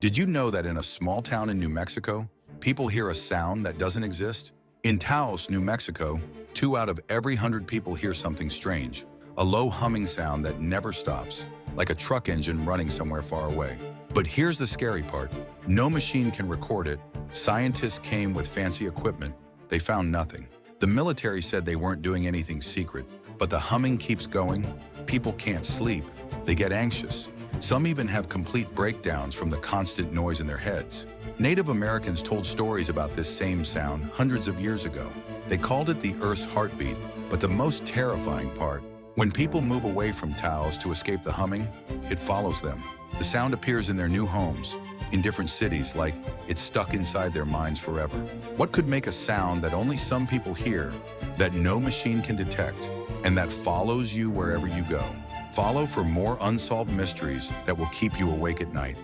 Did you know that in a small town in New Mexico, people hear a sound that doesn't exist? In Taos, New Mexico, 2 out of every 100 people hear something strange, a low humming sound that never stops, like a truck engine running somewhere far away. But here's the scary part. No machine can record it. Scientists came with fancy equipment. They found nothing. The military said they weren't doing anything secret, but the humming keeps going. People can't sleep. They get anxious. Some even have complete breakdowns from the constant noise in their heads. Native Americans told stories about this same sound hundreds of years ago. They called it the Earth's heartbeat, but the most terrifying part, when people move away from Taos to escape the humming, it follows them. The sound appears in their new homes, in different cities, like it's stuck inside their minds forever. What could make a sound that only some people hear, that no machine can detect, and that follows you wherever you go? Follow for more unsolved mysteries that will keep you awake at night.